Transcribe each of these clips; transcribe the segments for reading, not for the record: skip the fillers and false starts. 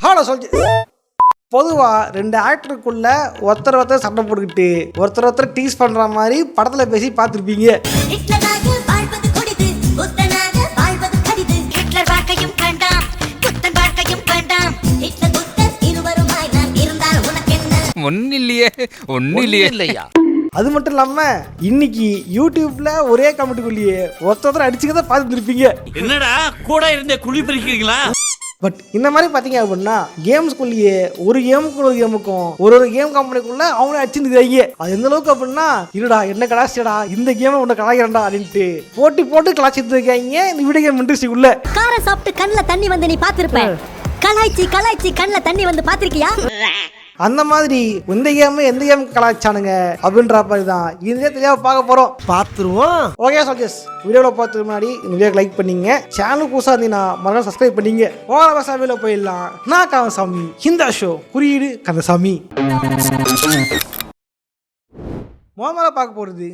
Hello சொல்லி பொதுவா 2 ஆக்டருக்குள்ள ஒருத்தர் சண்டை போட்டுக்கிட்டு ஒருத்தர் டீஸ் பண்ற மாதிரி படத்துல பேசி பார்த்துருப்பீங்க. ஒன்னும் இல்லையா. அது மட்டும் இல்லாம இன்னைக்கு யூடியூப்ல ஒரே கமெண்ட்டுக்குள்ளேயே ஒருத்தர் அடிச்சுக்கத பார்த்துருப்பீங்க. என்னடா கூட இருந்தே குழி பறிக்கிறீங்களா? பட் இந்த மாதிரி பார்த்தீங்க அப்படின்னா கேம்ஸ்குள்ளேயே ஒரு கேமுக்கும் ஒரு கேம் கம்பெனிக்குள்ள அவங்களே அடிச்சுருக்காங்க. அது எந்த அளவுக்கு அப்படின்னா இருடா என்ன கலாச்சிடா இந்த கேமை உன்னை கலாய்க்கிறா அப்படின்ட்டு போட்டு கலாச்சிட்டு இருக்காங்க இந்த வீடியோ கேம் இண்டஸ்ட்ரிக்குள்ள. காரை சாப்பிட்டு கண்ணில் தண்ணி வந்து நீ பார்த்திருப்ப. கலாய்ச்சி கண்ணில் தண்ணி வந்து பார்த்திருக்கியா? அந்த மாதிரி எந்த கேம் கலாச்சானுங்க அப்படின்ற மாதிரி தான் இதே தெளிவாக பார்க்க போகிறோம். பார்த்துருவோம். ஓகே சோல்ஜர்ஸ், வீடியோவில் பார்த்துக்கு முன்னாடி இந்த வீடியோக்கு லைக் பண்ணிங்க, சேனல் புதுசாக இருந்தீங்கன்னா மறக்காம சப்ஸ்கிரைப் பண்ணிங்க. சாமியில் போயிடலாம். நான் கந்தசாமி, இந்த ஷோ குறியீடு கந்தசாமி. முதல்ல பார்க்க போகிறது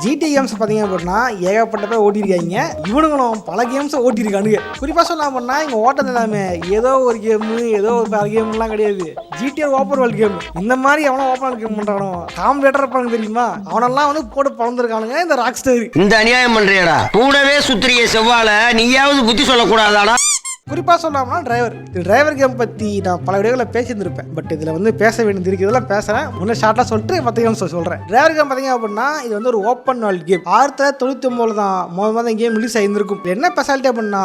GTA கேம்ஸ் பார்த்தீங்க அப்படின்னா ஏகப்பட்ட பேர் ஓட்டிருக்காங்க. இவனுங்களும் பல கேம்ஸை ஓட்டிருக்கானுங்க. குறிப்பாக சொல்லலாம் அப்படின்னா இங்கே ஓட்டது எல்லாமே ஏதோ ஒரு கேமு ஏதோ ஒரு வேறு கேம்லாம் கிடையாது. GTA open world game. இந்த மாதிரி எவனோ ஓப்பன் வேர்ல்டு கேம் பண்ணுறானோ காம்பேட்டர் இருப்பாங்க தெரியுமா, அவனெல்லாம் வந்து போட்டு பழந்துருக்கானுங்க இந்த ராக்ஸ்டார். இந்த அநியாயம் பண்றியடா, கூடவே சுத்திரிய செவ்வாழை நீயாவது புத்தி சொல்லக்கூடாதாடா. குறிப்பாக சொல்லாமனா டிரைவர் கேம் பற்றி நான் பல வீடியோவில் பேசியிருந்திருப்பேன். பட் இதில் வந்து பேச வேண்டியது இருக்குது, இதெல்லாம் பேசுகிறேன். முன்னே ஷார்ட்டாக சொல்லிட்டு மற்ற கேம்ஸ் சொல்கிறேன். டிரைவர் கேம் பார்த்தீங்க அப்படின்னா இது வந்து ஒரு ஓப்பன் வேர்ல்டு கேம். 1999 தான் முதல் கேம் ரிலீஸ் ஆகியிருந்திருக்கும். என்ன ஸ்பெஷாலிட்டி அப்படின்னா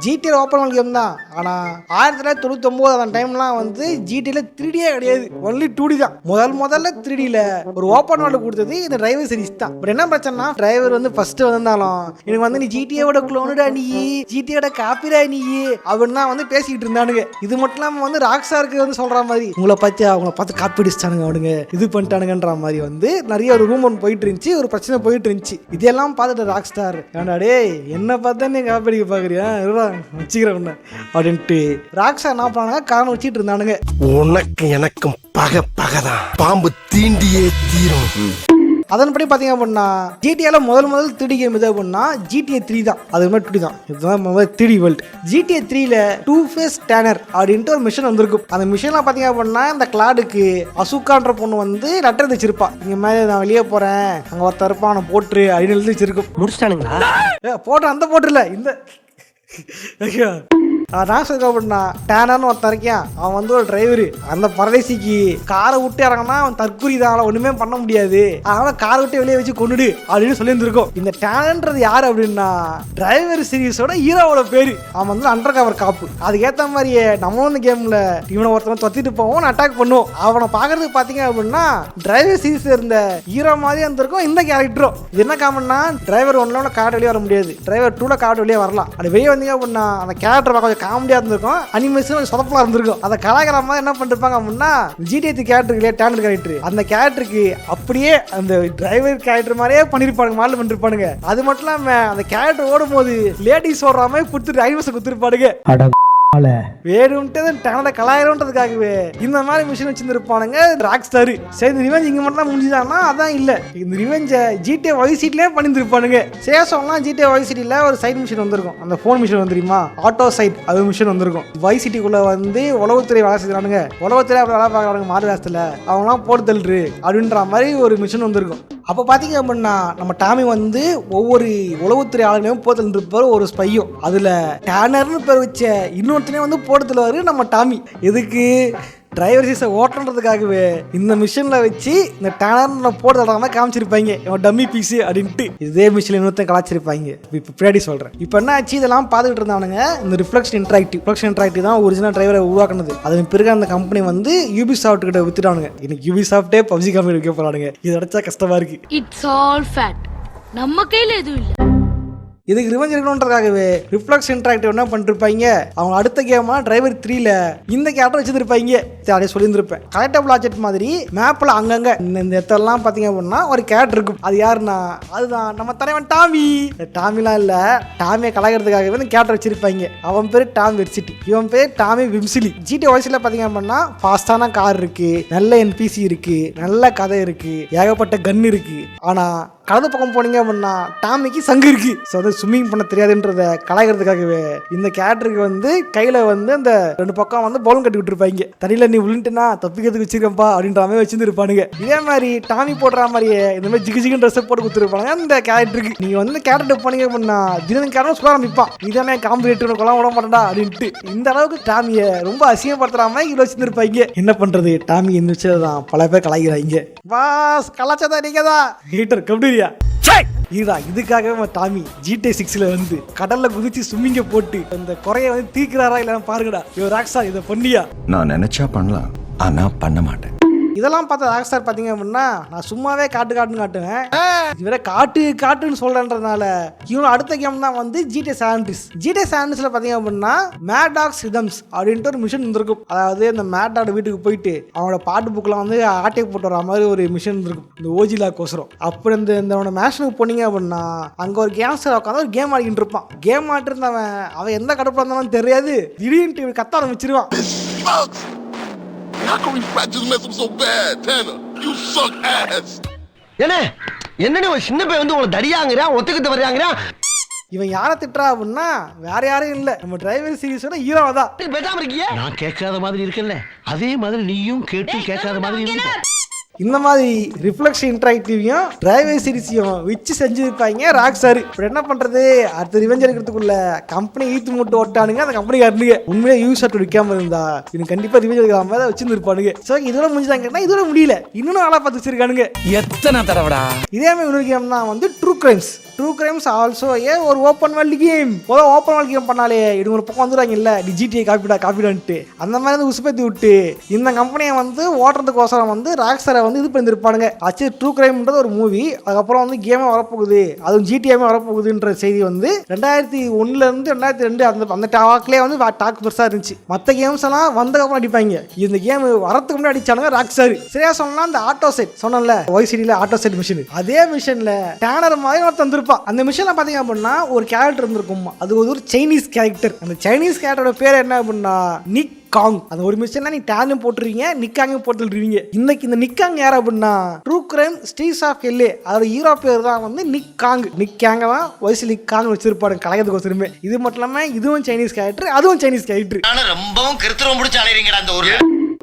GTA ஓப்பன் வேர்ல்டு கேம் தான். ஆனால் 1999 அந்த டைம்லாம் வந்து GTAல 3D கிடையாது, ஒன்லி 2D தான். முதல்ல 3Dல ஒரு ஓப்பன் வேர்ல்டு கொடுத்தது இந்த டிரைவர் சீரிஸ் தான். பட் என்ன பிரச்சனைனா டிரைவர் வந்து ஃபர்ஸ்ட் வந்திருந்தாலும் எனக்கு வந்து நீ GTAவோட குளோனுடா நீ, GTAவோட காப்பிடா நீ அப்படின்னா வந்து பேசிக்கிட்டு இருந்தானுங்க. இது மட்டும் இல்லாமல் வந்து ராக்ஸ்டாருக்கு வந்து சொல்ற மாதிரி உங்களை பார்த்து காப்பி அடிச்சிட்டானுங்க அவனுங்க, இது பண்ணிட்டானுங்கன்ற மாதிரி வந்து நிறைய ஒரு ரூம் ஒன்று போயிட்டு இருந்துச்சு, ஒரு பிரச்சனை போயிட்டு இருந்துச்சு. இதெல்லாம் பார்த்துட்டு ராக்ஸ்டார் ஏன்டா டே என்ன பார்த்தா நீ காப்பி அடிக்க பார்க்குறியா வச்சுக்கிறேன் ஒன்று அப்படின்ட்டு ராக்ஸ்டார் என்ன பண்ணாங்க காரணம் வச்சுட்டு இருந்தானுங்க. உனக்கு எனக்கும் பகதான், பாம்பு தீண்டியே தீரும். அதன்படி பார்த்தீங்க அப்படின்னா GTAல முதல் 3D கேம் இது அப்படின்னா GTA 3 தான். அது மாதிரி 2D தான். இதுதான் 3D வேர்ல்டு. GTA 3ல 2 ஃபேஸ் டேனர் அப்படின்ட்டு ஒரு மிஷன் வந்திருக்கும். அந்த மிஷன்லாம் பார்த்தீங்க அப்படின்னா இந்த கிளாடுக்கு அசுகான்ற பொண்ணு வந்து லெட்டர் வச்சிருப்பா, இங்கே மேலே நான் வெளியே போகிறேன் அங்கே ஒருத்தர் இருப்பான் அவனை போட்டுரு அப்படின்னு எழுதி வச்சிருக்கும். முடிச்சிட்டானுங்களா? போட்டு அந்த போட்டுல இந்த நான் சொல்ல அப்படின்னா டேனர்னு ஒருத்தன் இருக்கான், அவன் வந்து ஒரு டிரைவரு. அந்த பரதேசிக்கு காரை விட்டு இறங்கினா அவன் தற்கொலை தான், அவனை ஒன்றுமே பண்ண முடியாது, அதனால காரை விட்டு வெளியே வச்சு கொண்டுடு அப்படின்னு சொல்லியிருந்திருக்கோம். இந்த டேனன்றது யார் அப்படின்னா டிரைவர் சீரிஸோட ஹீரோவோட பேரு. அவன் வந்து அண்டர் கவர் காப்பு. அதுக்கேற்ற மாதிரியே நம்மளும் இந்த கேமில் இவனை ஒருத்தனை தொத்திட்டு போவோம், அட்டாக் பண்ணுவோம். அவனை பார்க்கறதுக்கு பார்த்தீங்க அப்படின்னா டிரைவர் சீரிஸ் இருந்த ஹீரோ மாதிரி இருந்திருக்கும் இந்த கேரக்டரும். இது என்ன காமன்னா டிரைவர் 1ல கார்டு வெளியே வர முடியாது, டிரைவர் 2ல கார்டு வெளியே வரலாம். அது வெளியே வந்தீங்க அப்படின்னா அந்த கேரக்டர் கொஞ்சம் காமெடியா இருந்திருக்கும், அனிமேஷன் சொதப்பலா இருந்திருக்கும். அதை கலாய்க்கிற மாதிரி என்ன பண்ணிருப்பாங்க அப்படின்னா GTA கேரக்டருக்கு டேலண்ட் கேரக்டர், அந்த கேரக்டருக்கு அப்படியே அந்த டிரைவர் கேரக்டர் மாதிரியே பண்ணிருப்பானுங்க, மாடல் பண்ணிருப்பானுங்க. அது மட்டும் இல்லாம அந்த கேரக்டர் ஓடும் போது லேடிஸ் ஓடுற மாதிரி கொடுத்துட்டு அனிமேஷன் கொடுத்துருப்பானுங்க. வேணும்ட்டு டேலண்ட கலாயிரம்ன்றதுக்காகவே இந்த மாதிரி மிஷின் வச்சிருப்பானுங்க ராக்ஸ்டார். சரி இந்த ரிவெஞ்ச் இங்க மட்டும் தான் முடிஞ்சுதான்னா அதான் இல்ல, இந்த ரிவெஞ்ச GTA வைஸ் சிட்டிலே பண்ணிருப்பானுங்க. சேசம்லாம் GTA வைஸ் சிட்டில ஒரு சைட் மிஷின் வந்திருக்கும், அந்த போன் மிஷின் வந்து தெரியுமா, ஆட்டோ சைட் அது மிஷின் வந்திருக்கும். வைஸ் சிட்டிக்குள்ள வந்து உளவுத்துறை வேலை செய்யறானுங்க, உளவுத்துறை அப்படி வேலை பார்க்கறாங்க மாறு வேஷத்துல, அவங்களாம் போட்டு தள்ளுரு அப்படின்ற மாதிரி ஒரு மிஷின் வந்திருக்கும். அப்போ பார்த்தீங்க அப்படின்னா நம்ம டாமி வந்து ஒவ்வொரு உளவுத்துறை ஆளுநரும் போத்தல் இருப்பார், ஒரு ஸ்பையும். அதில் டேனர்னு பேர் வச்ச இன்னொருத்தனே வந்து போட்டதில் நம்ம டாமி. எதுக்கு டிரைவர் சீஸை ஓட்டுறதுக்காகவே இந்த மிஷினில் வச்சு இந்த டேனர் போட்டு தள்ளாம காமிச்சிருப்பாங்க, இவன் டம்மி பீஸு அப்படின்ட்டு. இதே மிஷினில் இன்னொருத்தன் கலாச்சிருப்பாங்க. இப்போ பின்னாடி சொல்கிறேன். இப்போ என்ன ஆச்சு, இதெல்லாம் பார்த்துக்கிட்டு இருந்தானுங்க. இந்த ரிஃப்ளெக்ஷன் இன்ட்ராக்டிவ் தான் ஒரிஜினல் டிரைவரை உருவாக்குனது. அதன் பிறகு அந்த கம்பெனி வந்து யூபிசாஃப்ட் கிட்ட வித்துட்டானுங்க. இன்னைக்கு யூபிசாஃப்டே பப்ஜி கம்பெனி வைக்க போறானுங்க. இது அடைச்சா கஷ்டமா இருக்கு. இட்ஸ் ஆல் ஃபேட், நம்ம கையில் எதுவும் இல்லை. இதுக்கு ரிவெஞ்ச் இருக்கணுன்றதுக்காகவே ரிஃப்ளெக்ஸ் இன்ட்ராக்டிவ் என்ன பண்ணிருப்பாங்க, அவங்க அடுத்த கேமா டிரைவர் 3ல இந்த கேரக்டர் வச்சிருப்பாங்க. அப்படியே சொல்லியிருந்திருப்பேன். கலெக்டபிள் ஆப்ஜெக்ட் மாதிரி மேப்ல அங்கங்க இந்த இடத்தெல்லாம் பார்த்தீங்க அப்படின்னா ஒரு கேரக்டர் இருக்கும். அது யாருன்னா அதுதான் நம்ம தலைவன் டாமி. டாமிலாம் இல்ல, டாமியை கலாய்க்கிறதுக்காகவே இந்த கேரக்டர் வச்சிருப்பாங்க. அவன் பேரு டாமி வெர்சிட்டி, இவன் பேர் டாமி விம்சிலி. GTA வாய்ஸ்ல பார்த்தீங்க அப்படின்னா ஃபாஸ்டான கார் இருக்கு, நல்ல NPC இருக்கு, நல்ல கதை இருக்கு, ஏகப்பட்ட கன் இருக்கு. ஆனா கடந்த பக்கம் போனீங்க அப்படின்னா டாமிக்கு சங்கு இருக்கு. ஸோ வந்து ஸ்விம்மிங் பண்ண தெரியாதுன்றத கலாய்க்கிறதுக்காகவே இந்த கேரக்டருக்கு வந்து கையில வந்து அந்த 2 பக்கம் வந்து பலூன் கட்டி விட்டுருப்பாங்க. தண்ணியில நீ விழுந்துட்டுனா தப்பிக்கிறதுக்கு வச்சிருக்கப்பா அப்படின்ற மாதிரி வச்சிருப்பானுங்க. இதே மாதிரி டாமி போடுற மாதிரியே இந்த மாதிரி ஜிகு ஜிகுன்னு ட்ரெஸ் போட்டு கொடுத்துருப்பாங்க இந்த கேரக்டருக்கு. நீங்க வந்து கேரக்டர் போனீங்க அப்படின்னா தினம் கேரக்டர் சொல்ல ஆரம்பிப்பான், இதானே காம்படிட்டர் கொல்லாம் விட மாட்டேன்டா அப்படின்ட்டு. இந்த அளவுக்கு டாமியை ரொம்ப அசிங்கப்படுத்துற மாதிரி இவ்வளோ வச்சிருப்பாங்க. என்ன பண்றது, டாமி இந்த விஷயத்தான் பல பேர் கலாய்க்கிறாங்க. பாஸ் கலாச்சாரா நீங்க தான் ஹீட்டர் கபடியா இதுக்காக டாமி GTA 6ல வந்து கடல்ல குதிச்சு ஸ்விம்மிங்க போட்டு அந்த குறைய வந்து தீக்குறாரா இல்ல பாருங்கடா. ராக்ஸ்டார் இதை பண்ணியா? நான் நினைச்சா பண்ணலாம், ஆனா பண்ண மாட்டேன். இதெல்லாம் பார்த்தா ராக்ஸ்டார் பார்த்தீங்க அப்படின்னா நான் சும்மாவே காட்டுன்னு காட்டுவேன். இவரை காட்டுன்னு சொல்றேன்றதுனால இவங்க அடுத்த கேம் தான் வந்து GTA San Andreas. GTA San Andreasல பார்த்தீங்க அப்படின்னா மேடாக்ஸ் ரிதம்ஸ் அப்படின்ட்டு ஒரு மிஷன் இருந்திருக்கும். அதாவது இந்த மேடாக் வீட்டுக்கு போயிட்டு அவனோட பாட்டு புக்கெலாம் வந்து ஆட்டை போட்டு வர மாதிரி ஒரு மிஷன் இருந்திருக்கும் இந்த ஓஜிலா கோசரம். அப்புறம் இந்த மேஷனுக்கு போனீங்க அப்படின்னா அங்கே ஒரு கேங்ஸ்டர் உட்காந்து ஒரு கேம் ஆடிக்கிட்டு இருப்பான். கேம் ஆட்டு இருந்தவன் அவன் எந்த கடுப்பில் இருந்தாலும் தெரியாது, திடீர்னு கத்த ஆரம்பிச்சிருவான். How can we just mess up so bad, Tanner? You suck ass. என்ன ஒரு சின்ன பையன் வந்து உங்களை தடியாங்கிறான், ஒத்துக்கிட்டு வர்றாங்கிறா. இவன் யாரை திட்டுறா அப்படின்னா வேற யாரும் இல்லை, நம்ம டிரைவர் சீரிஸோட ஹீரோவா தான். பேசாம இருக்கியா? நான் கேட்காத மாதிரி இருக்கல, அதே மாதிரி நீயும் கேட்டு கேட்காத மாதிரி இருக்க. இந்த மாதிரி ரிஃப்ளெக்ஷன் இன்டராக்டிவையும் டிரைவர் சீரிஸையும் வச்சு செஞ்சுருப்பாங்க ராக்ஸ்டார். இப்போ என்ன பண்ணுறது, அடுத்த ரிவெஞ்ச் எடுக்கிறதுக்குள்ள கம்பெனி ஈத்து மூட்டு ஓட்டானுங்க அந்த கம்பெனிக்காரனுங்க. உண்மையிலே யூஸ் ஆட்டு விற்காம இருந்தா இன்னும் கண்டிப்பாக ரிவெஞ்ச் எடுக்கிற மாதிரி வச்சுருப்பானுங்க. ஸோ இதோட முடிஞ்சாங்க கேட்டால் இதோட முடியல, இன்னும் நல்லா பார்த்து வச்சிருக்கானுங்க. எத்தனை தடவைடா இதே மாதிரி இன்னொரு கேம் தான் வந்து ட்ரூ கிரைம்ஸ் ஆல்சோ ஒரு open world game. Open world game பண்ணாலே இது ஒரு பக்கம் வந்துடுவாங்க இல்லை நீ GTA காப்பிடான்ட்டு அந்த மாதிரி வந்து உசுப்பேத்தி விட்டு இந்த கம்பெனியை வந்து ஓட்டுறதுக்கோசரம் வந்து ராக்ஸ்டாரை வந்து இது பண்ணிருப்பானுங்க. ஆச்சு ட்ரூ கிரைம்ன்றது ஒரு மூவி, அதுக்கப்புறம் வந்து கேமே வரப்போகுது, அதுவும் GTAமே வரப்போகுதுன்ற செய்தி வந்து 2001 2002 அந்த டாக்லேயே வந்து டாக் பெருசாக இருந்துச்சு. மற்ற கேம்ஸ் எல்லாம் வந்ததுக்கப்புறம் அடிப்பாங்க, இந்த கேம் வரத்துக்கு முன்னாடி அடிச்சானுங்க ராக்ஸ்டார். சரியா சொன்னா அந்த ஆட்டோ செட் சொன்னல OCDல ஆட்டோ செட் மிஷின், அதே மிஷின்ல டேனர் மாதிரி ஒருத்தர் வந்திருப்பான். அந்த மிஷின்ல பாத்தீங்க அப்படின்னா ஒரு கேரக்டர் இருந்திருக்கும், அது ஒரு சைனீஸ் கேரக்டர். அந்த சைனீஸ் கேரக்டரோட பேர் என்ன அப்படின்னா நிக் காங். அந்த ஒரு மிஷின்ல நீ டேனும் போட்டுருவீங்க நிக்காங்கும் போட்டுருவீங்க. இன்னைக்கு இந்த நிக்காங் யார் அப்படின்னா true crime streets of LA அதோட ஹீரோ பேர் தான் வந்து நிக் காங் தான் வயசு காங் வச்சிருப்பாரு கலைக்கிறதுக்கோசரமே. இது மட்டும் இல்லாம இதுவும் சைனீஸ் கேரக்டர் அதுவும் சைனீஸ் கேரக்டர். ரொம்பவும் கிருத்திரம் முடிச்சு அலையறீங்கடா அந்த ஊர்ல.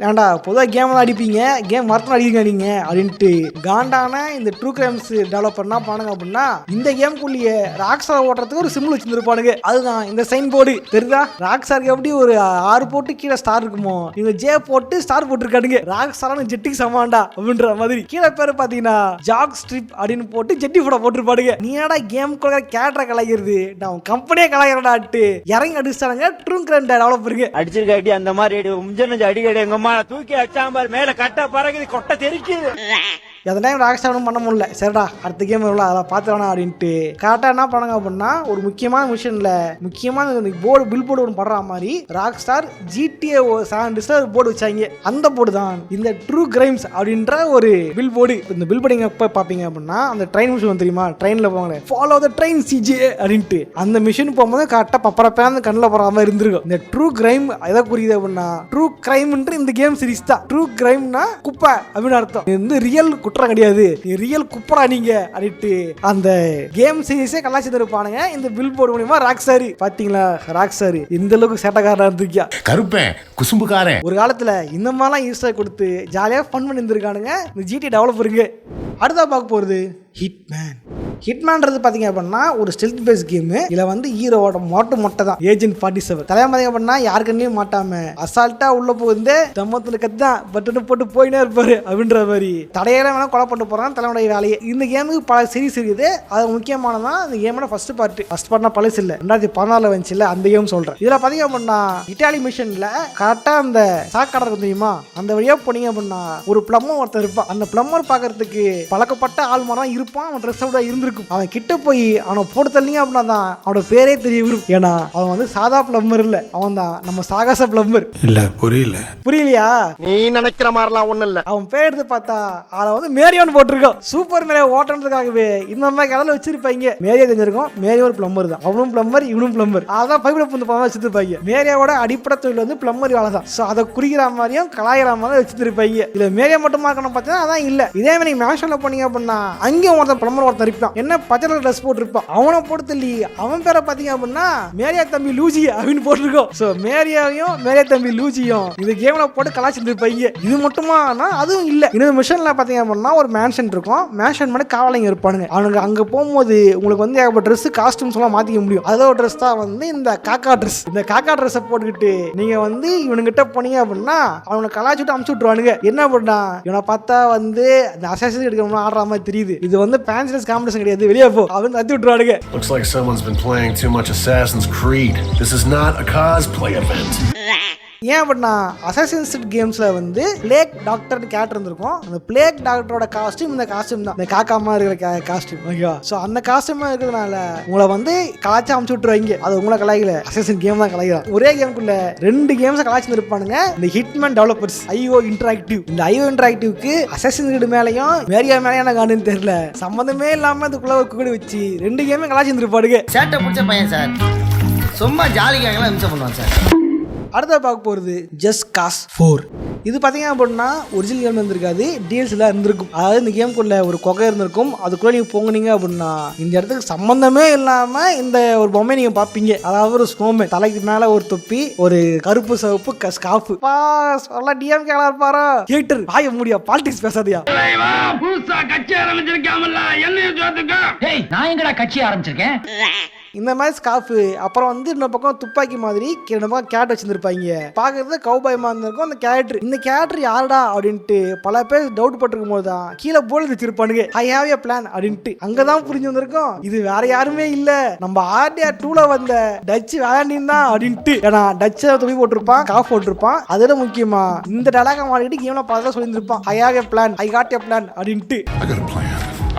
ஏன்டா பொதுவாக கேம் தான் அடிப்பீங்க, கேம் மரத்தில் அடிக்க நீங்க அப்படின்ட்டு காண்டான இந்த ட்ரூ கிரைம்ஸ் டெவலப்பர் என்ன பண்ணுங்க அப்படின்னா இந்த கேம்குள்ளேயே ராக்ஸ்டார் ஓட்டுறதுக்கு ஒரு சிம்பிள் வச்சிருப்பானுங்க. அதுதான் இந்த சைன் போர்டு தெரியுதா? ராக்ஸ்டாருக்கு எப்படி ஒரு 6 போட்டு கீழே ஸ்டார் இருக்குமோ இவங்க J போட்டு ஸ்டார் போட்டுருக்கானுங்க. ராக்ஸ்டாரான ஜெட்டிக்கு சமாண்டா அப்படின்ற மாதிரி கீழே பேர் பார்த்தீங்கன்னா ஜாக் ஸ்ட்ரிப் அப்படின்னு போட்டு ஜெட்டி போட போட்டுருப்பானுங்க. நீ ஏடா கேம் குள்ள கேரக்டரை கலாய்க்கிறது, நான் கம்பெனியே கலாய்க்கிறடாட்டு இறங்கி அடிச்சானுங்க ட்ரூ கிரைம் டெவலப்பருக்கு. அடிச்சிருக்காட்டி அந்த மாதிரி அடிக்கடி எங்க தூக்கி அச்சாம்பார் மேல கட்ட பறகுது கொட்டை தெரிக்குது. அந்த டைம் ராக்ஸ்டாரும் பண்ண முடியல. சரிடா அடுத்த கேம் எவ்வளோ அதை பார்த்துடணும் அப்படின்ட்டு கரெக்டாக என்ன பண்ணாங்க அப்படின்னா ஒரு முக்கியமான மிஷனில் முக்கியமான போர்டு பில் போர்டு ஒன்று படுற மாதிரி ராக்ஸ்டார் GTA San Andreasல ஒரு போர்டு வச்சாங்க. அந்த போர்டு தான் இந்த ட்ரூ கிரைம்ஸ் அப்படின்ற ஒரு பில் போர்டு. இந்த பில் போர்டு எப்போ பார்ப்பீங்க அப்படின்னா அந்த ட்ரெயின் மிஷன் தெரியுமா, ட்ரெயினில் போவாங்க ஃபாலோ த ட்ரெயின் CGA அப்படின்ட்டு அந்த மிஷின் போகும்போது கரெக்டாக பப்பரப்பேந்து கண்ணில் போகிற மாதிரி இருந்திருக்கும். இந்த ட்ரூ கிரைம் எதை புரியுது அப்படின்னா ட்ரூ கிரைம்ன்ற இந்த கேம் சீரிஸ் தான். ட்ரூ கிரைம்னா குப்பை அப்படின்னு அர்த்தம். இது வந்து ரியல் குற்றம் கிடையாது, ரியல் குப்பரா நீங்க அப்படின்ட்டு அந்த கேம் சீரிஸே கலாச்சாரம் இருப்பானுங்க இந்த பில் போர்டு மூலமா. ராக்ஸ்டார் பாத்தீங்களா, ராக்ஸ்டார் இந்த அளவுக்கு சேட்டக்காரனா இருந்திருக்கியா, கருப்பேன் குசும்புக்காரன். ஒரு காலத்துல இந்த மாதிரிலாம் ஈஸ்டர் கொடுத்து ஜாலியா ஃபன் பண்ணி இருந்திருக்கானுங்க இந்த GTA டெவலப்பருங்க. அடுத்தா பார்க்க போறது ஹிட்மேன்றது பார்த்தீங்க அப்படின்னா ஒரு ஸ்டெல்த் பேஸ் கேம். இதில் வந்து ஹீரோவோட மொட்டை தான் ஏஜென்ட் 47 தலைமை பார்த்தீங்க அப்படின்னா யாருக்குன்னே மாட்டாம அசால்ட்டா உள்ள போகுது தம்மத்துல கத்தான் பட்டு போட்டு போயினே இருப்பாரு அப்படின்ற மாதிரி தடையெல்லாம் வேணா கொலை பண்ணிட்டு போறான் தலைமுடைய வேலையை. இந்த கேமுக்கு பல சீரிஸ் இருக்குது, அது முக்கியமானதான் இந்த கேமோட ஃபர்ஸ்ட் பார்ட்னா பழசு இல்லை 2014 வந்துச்சு இல்லை அந்த கேம் சொல்றேன். இதுல பார்த்தீங்க அப்படின்னா இட்டாலி மிஷன்ல கரெக்டா அந்த சாக்கடை இருக்கும் தெரியுமா, அந்த வழியா போனீங்க அப்படின்னா ஒரு பிளம்பர் ஒருத்தர் இருப்பான். அந்த பிளம்பர் பார்க்கறதுக்கு பழக்கப்பட்ட ஆள் மாதிரி இருப்பான், அவன் ட்ரெஸ் இருந்து இருந்திருக்கும். அவன் கிட்ட போய் அவனை போட்டு தள்ளிங்க அப்படின்னா தான் அவனோட பேரே தெரிய வரும். ஏன்னா அவன் வந்து சாதா பிளம்பர் இல்ல, அவன் தான் நம்ம சாகச பிளம்பர். இல்ல புரியலையா? நீ நினைக்கிற மாதிரிலாம் ஒண்ணும் இல்ல. அவன் பேர் எடுத்து பார்த்தா அவன் வந்து மேரியோன்னு போட்டிருக்கான். சூப்பர் மேரியோ ஓட்டுறதுக்காகவே இந்த மாதிரி கடல வச்சிருப்பாங்க. மேரியா தெரிஞ்சிருக்கும், மேரியோ ஒரு பிளம்பர் தான். அவனும் பிளம்பர், இவனும் பிளம்பர். அதான் பைபிள புந்து பணம் வச்சிருப்பாங்க. மேரியாவோட அடிப்படை தொழில் வந்து பிளம்பர் வேலை தான். ஸோ அதை குறிக்கிற மாதிரியும் கலாயிற மாதிரி வச்சிருப்பாங்க. இதுல மேரியா மட்டுமா இருக்கணும் பார்த்தீங்கன்னா அதான் இல்ல. இதே மாதிரி நீங்க மேஷன்ல போனீங்க அப்படின்னா அங்கேயும் ஒருத்தன் பிளம்பர் ஒருத்தன் இருப்பான். என்ன பச்சை ட்ரெஸ் போட்டிருப்பான். அவனை போட்டு தள்ளி அவன் பேரை பாத்தீங்க அப்படின்னா மேரியா தம்பி லூசி அப்படின்னு போட்டிருக்கோம். ஸோ மேரியாவையும் மேரியா தம்பி லூசியும் இந்த கேம்ல போட்டு கலாச்சிருப்பாங்க. இது மட்டுமா? அதுவும் இல்ல. இன்னொரு மிஷன்ல பாத்தீங்க அப்படின்னா ஒரு மேன்ஷன் இருக்கும். மேன்ஷன் மேல காவலைங்க இருப்பானுங்க. அவனுக்கு அங்க போகும்போது உங்களுக்கு வந்து ஏகப்பட்ட ட்ரெஸ் காஸ்டியூம்ஸ் எல்லாம் மாத்திக்க முடியும். அதோட ட்ரெஸ் தான் வந்து இந்த காக்கா ட்ரெஸ். இந்த காக்கா ட்ரெஸ் போட்டுக்கிட்டு நீங்க வந்து இவனுங்கிட்ட போனீங்க அப்படின்னா அவனை கலாச்சிட்டு அமுச்சு விட்டுருவானுங்க. என்ன பண்ணா இவனை பார்த்தா வந்து அந்த அசாசின் எடுக்கணும்னு ஆடுற மாதிரி தெரியுது. இது வந்து பேன்ஸ்லெஸ் காம்படிஷன் கிடையாது, வெளியே போ அப்படின்னு தத்தி விட்டுருவானுங்க. Looks like someone's been playing too much Assassin's Creed. This is not a cosplay event. ஏன் அப்படின்னா அசாசின்ஸ் கேம்ஸ்ல வந்து பிளேக் டாக்டர் கேரக்டர் இருந்திருக்கும். அந்த பிளேக் டாக்டரோட காஸ்டியூம் இந்த காஸ்டியூம் தான், இந்த காக்காமா இருக்கிற காஸ்டியூம். ஓகேவா? ஸோ அந்த காஸ்டியூமா இருக்கிறதுனால உங்களை வந்து கலாச்சி அமுச்சு விட்டுருவாங்க. அது உங்களை கலாய்க்கல, அசாசின் கேம் தான் கலாய்க்கலாம். ஒரே கேமுக்குள்ள 2 கேம்ஸ் கலாச்சி இருப்பானுங்க. இந்த ஹிட்மேன் டெவலப்பர்ஸ் ஐஓ இன்டராக்டிவ். இந்த ஐஓ இன்டராக்டிவ்க்கு அசாசின் கிரீட் மேலையும் மேரியா மேலையும் எனக்கு காணுன்னு தெரியல, சம்மந்தமே இல்லாம அதுக்குள்ள கூட வச்சு 2 கேமே கலாச்சி இருப்பாடுங்க. சேட்டை பிடிச்ச பையன் சார், சும்மா ஜாலிக்காகலாம் இம்சை பண்ணுவான் சார். அடுத்த பார்க்க போகிறது ஜஸ்ட் காஸ் 4. இது பார்த்தீங்க அப்படின்னா ஒரிஜினல் கேம் இருந்திருக்காது, டிஎல்சியில் இருந்திருக்கும். அதாவது இந்த கேமுக்குள்ள ஒரு கொகை இருந்திருக்கும். அதுக்குள்ளே நீங்கள் போங்கினீங்க அப்படின்னா இந்த இடத்துக்கு சம்மந்தமே இல்லாமல் இந்த ஒரு பொம்மை நீங்கள் பார்ப்பீங்க. அதாவது ஒரு ஸ்னோமேன், தலைக்கு மேலே ஒரு தொப்பி, ஒரு கருப்பு சிவப்பு ஸ்கார்ஃப். சொல்ல டிஎம்கே இருப்பாரா? தியேட்டர் வாய முடியா, பாலிடிக்ஸ் பேசாதியா. புதுசா கட்சி ஆரம்பிச்சிருக்காமல்ல, என்ன நான் எங்கடா கட்சி ஆரம்பிச்சிருக்கேன். இந்த மாதிரி ஸ்கார்ஃப், அப்புறம் வந்து இன்னொரு பக்கம் துப்பாக்கி மாதிரி பக்கம் கேட் வச்சிருந்திருப்பாங்க. பாக்குறது கவுபாய் மாதிரி இருக்கும் அந்த கேரக்டர். இந்த கேரக்டர் யாருடா அப்படின்ட்டு பல பேர் டவுட் பட்டிருக்கும் போது தான் கீழே போல வச்சிருப்பானுங்க, ஐ ஹேவ் எ பிளான் அப்படின்ட்டு. அங்கதான் புரிஞ்சு வந்திருக்கும் இது வேற யாருமே இல்ல, நம்ம ஆர்டிஆர் 2ல வந்த டச் வேலாண்டின் தான் அப்படின்ட்டு. ஏன்னா டச்ச துணி போட்டிருப்பான், காஃப் போட்டிருப்பான். அதோட முக்கியமா இந்த டலாக மாறிட்டு கேம்ல பார்த்தா சொல்லியிருந்திருப்பான், I have a plan, I got a plan அப்படின்ட்டு.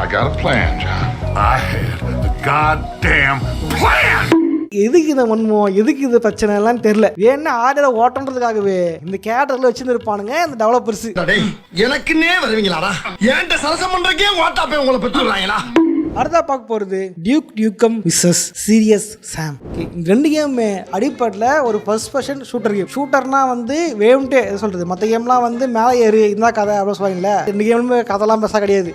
I got a plan, John. I had a goddamn plan! எதுக்கு இதை வன்மோ, எதுக்கு இது பிரச்சனை எல்லாம் தெரியல. ஏன்னா ஆர்டரை ஓட்டுறதுக்காகவே இந்த கேரக்டர்ல வச்சிருப்பானுங்க இந்த டெவலப்பர்ஸ். எனக்குன்னே வருவீங்களாடா? ஏன்ட்ட சரசம் பண்றக்கே வாட்டாப்பே உங்களை பெற்றுறாங்களா? அடுத்தா பார்க்க போறது டியூக் நியூகம் விசஸ் சீரியஸ் சாம். இந்த 2 கேமுமே அடிப்படையில் ஒரு ஃபர்ஸ்ட் பர்சன் ஷூட்டர் கேம். ஷூட்டர்னா வந்து வேவுன்ட்டு சொல்றது, மற்ற கேம்லாம் வந்து மேலே ஏறு இந்த கதை அப்படின்னு சொல்லுவாங்கல்ல. 2 கேமுமே கதைலாம் பெருசாக கிடையாது.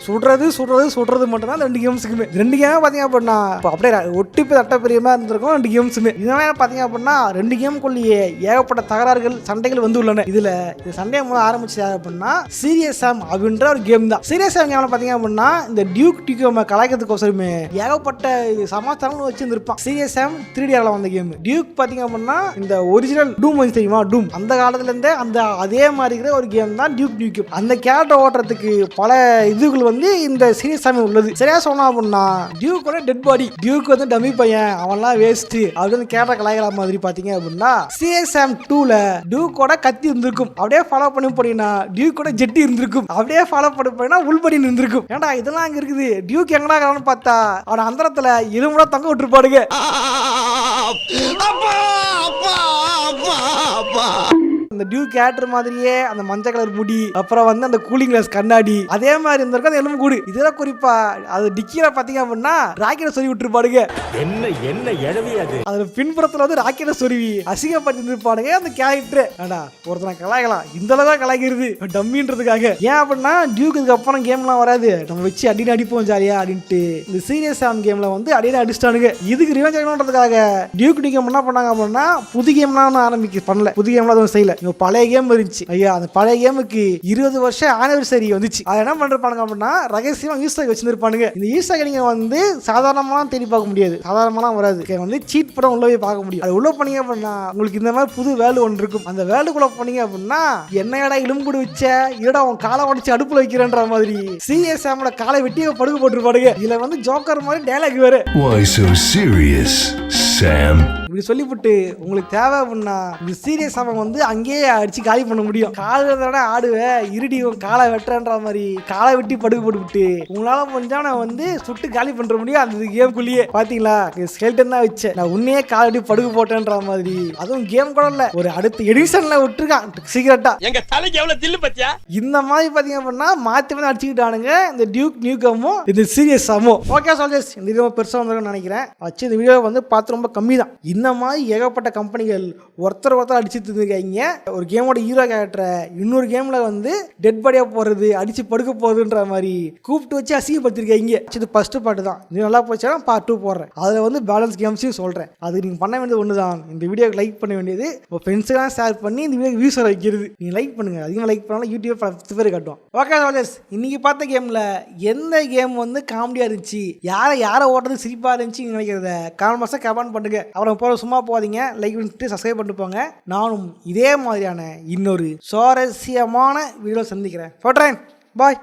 சுடுறது மட்டும் தான் 2 கேம்ஸுக்குமே. 2 கேமே பார்த்தீங்க அப்படின்னா அப்படியே ஒட்டி போய் தட்டப்பிரியமா இருந்திருக்கும் 2 கேம்ஸுமே. இதனால பார்த்தீங்க அப்படின்னா 2 கேமுக்குள்ளேயே ஏகப்பட்ட தகராறுகள், சண்டைகள் வந்து உள்ளன. இதுல இந்த சண்டையை முதல்ல ஆரம்பிச்சு அப்படின்னா சீரியஸ் சாம் அப்படின்ற ஒரு கேம் தான். சீரியஸ் சாம் கேம்ல பார்த்தீங்க அப்படின்னா இந்த டியூக் நியூகம் கலாய்க்கிறதுக்கு ஏகப்பட்ட சமாச்சாரம் வச்சிருந்திருப்பான். சீரியஸ் சாம் 3Dல வந்த கேம். டியூக் பாத்தீங்க அப்படின்னா இந்த ஒரிஜினல் டூம் வந்து தெரியுமா, டூம் அந்த காலத்துல இருந்தே அந்த அதே மாதிரி ஒரு கேம் தான் டியூக் நியூகம். அந்த கேரக்டர் ஓட்டுறதுக்கு பல இதுகள் வந்து இந்த சீரியஸ் சாம் உள்ளது. சரியா சொன்னா அப்படின்னா டியூக்கோட டெட் பாடி, டியூக் வந்து டம்மி பையன், அவன்லாம் வேஸ்ட் அப்படின்னு கேரக்டர் கலாய்க்கிற மாதிரி பாத்தீங்க அப்படின்னா சீரியஸ் சாம் 2ல டியூக்கோட கத்தி இருந்திருக்கும். அப்படியே ஃபாலோ பண்ணி போனீங்கன்னா டியூக்கோட ஜெட்டி இருந்திருக்கும். அப்படியே ஃபாலோ பண்ணி போனீங்கன்னா உள்படி இருந்திருக்கும். ஏன்டா இதெல்லாம் அங்க இருக்குது, டியூக் எங்கடா பார்த்தா அவன் அந்தரத்துல எலும்புட தங்க விட்டுருப்பாடுங்க. அந்த டியூ கேரக்டர் மாதிரியே அந்த மஞ்சள் கலர் முடி, அப்புறம் வந்து அந்த கூலிங் கிளாஸ் கண்ணாடி அதே மாதிரி இருந்திருக்கும் அந்த எலும்பு கூடு. இதெல்லாம் குறிப்பா அது டிக்கில பாத்தீங்க அப்படின்னா ராக்கெட்டை சொருவி விட்டுருப்பாடுங்க. என்ன எழவி அது, அதுல பின்புறத்துல வந்து ராக்கெட்டை சொருவி அசிங்கப்படுத்தி இருப்பாடுங்க அந்த கேரக்டர். ஆனா ஒருத்தனை கலாய்க்கலாம், இந்த அளவுக்கு கலாய்க்கிறது டம்மின்றதுக்காக. ஏன் அப்படின்னா டியூக்கு அப்புறம் கேம்லாம் வராது, நம்ம வச்சு அடின்னு அடிப்போம் ஜாலியா அப்படின்ட்டு இந்த சீரியஸ் சாம் கேம்ல வந்து அடின்னு அடிச்சிட்டானுங்க. இதுக்கு ரிவெஞ்ச் ஆகணுன்றதுக்காக டியூக் கேம் என்ன பண்ணாங்க அப்படின்னா புது கேம்லாம் பண்ணல, புது கேம்லாம் அதுவும் செய்யல. பழைய கேம் இருந்துச்சு ஐயா, அந்த பழைய கேமுக்கு 20 வருஷம் ஆனிவர்சரி வந்துச்சு. அதை என்ன பண்றாங்க அப்படின்னா ரகசியமா ஈஸ்டர் வச்சிருப்பானுங்க. இந்த ஈஸ்டர் நீங்க வந்து சாதாரணமா தேடி பார்க்க முடியாது, சாதாரணமா வராது, வந்து சீட் படம் உள்ள போய் பார்க்க முடியும். அது உள்ள பண்ணீங்க அப்படின்னா உங்களுக்கு இந்த மாதிரி புது வேல்டு ஒன்று இருக்கும். அந்த வேல்டுக்குள்ள பண்ணீங்க அப்படின்னா என்னடா எலும்பு வச்ச இதோட அவன் காலை உடைச்சு அடுப்புல வைக்கிறேன்ற மாதிரி சீரியஸ் சாமோட காலை வெட்டி படுக்க போட்டுருப்பாடுங்க. இதுல வந்து ஜோக்கர் மாதிரி டயலாக் வேற. Why so serious, Sam? இப்படி சொல்லிவிட்டு உங்களுக்கு தேவை அப்படின்னா இந்த சீரியஸ் அவன் வந்து அங்கேயே அடிச்சு காலி பண்ண முடியும். கால் ஆடுவேன் இருடி காலை வெட்டுறன்ற மாதிரி காலை வெட்டி படுக்க போட்டுவிட்டு உங்களால முடிஞ்சா நான் வந்து சுட்டு காலி பண்ற முடியும். அந்த கேம்குள்ளேயே பாத்தீங்களா ஸ்கெல்டன் தான் வச்சேன், நான் உன்னையே காலை வெட்டி படுக்க போட்டேன்ற மாதிரி. அதுவும் கேம் கூட இல்ல, ஒரு அடுத்த எடிஷன்ல விட்டுருக்கான் சீக்கிரட்டா. எங்க தலைக்கு எவ்வளவு தில்லு பத்தியா இந்த மாதிரி பாத்தீங்க அப்படின்னா மாத்தி வந்து அடிச்சுக்கிட்டானுங்க இந்த டியூக் நியூகமும் இந்த சீரியஸ் ஆமோ. ஓகே சோல்ஜர்ஸ், இந்த வீடியோ பெருசா வந்திருக்குன்னு நினைக்கிறேன். வச்சு இந்த வீடியோ வந்து பார்த்து ரொம்ப கம்மி தான். இந்த மாதிரி ஏகப்பட்ட கம்பெனிகள் ஒருத்தர் அடிச்சுட்டு இருக்காங்க. ஒரு கேமோட ஹீரோ கேரக்டரை இன்னொரு கேம்ல வந்து டெட் பாடியா போறது அடிச்சு படுக்க போகுதுன்ற மாதிரி கூப்பிட்டு வச்சு அசிங்கப்படுத்திருக்கீங்க. இது ஃபர்ஸ்ட் பார்ட் தான். இது நல்லா போச்சுன்னா பார்ட் 2 போடுறேன். அதுல வந்து பேலன்ஸ் கேம்ஸையும் சொல்றேன். அது நீங்க பண்ண வேண்டியது ஒண்ணுதான், இந்த வீடியோக்கு லைக் பண்ண வேண்டியது, உங்க ஃப்ரெண்ட்ஸ்லாம் ஷேர் பண்ணி இந்த வீடியோ வியூஸ் வைக்கிறது. நீங்க லைக் பண்ணுங்க, அதிகமாக லைக் பண்ணாலும் யூடியூப் 10 பேர் காட்டும். ஓகே சோல்ஜர்ஸ், இன்னைக்கு பார்த்த கேம்ல எந்த கேம் வந்து காமெடியா இருந்துச்சு, யாரை ஓட்டுறது சிரிப்பா இருந்துச்சு நினைக்கிறத கமெண்ட் பண்ணுங்க. அப்புறம் போற சும்மா போகாதீங்க, லைக் பண்ணிட்டு சப்ஸ்கிரைப் பண்ணிட்டு போங்க. நானும் இதே மாதிரியான இன்னொரு சுவாரஸ்யமான வீடியோ சந்திக்கிறேன். போட்றேன், பாய்.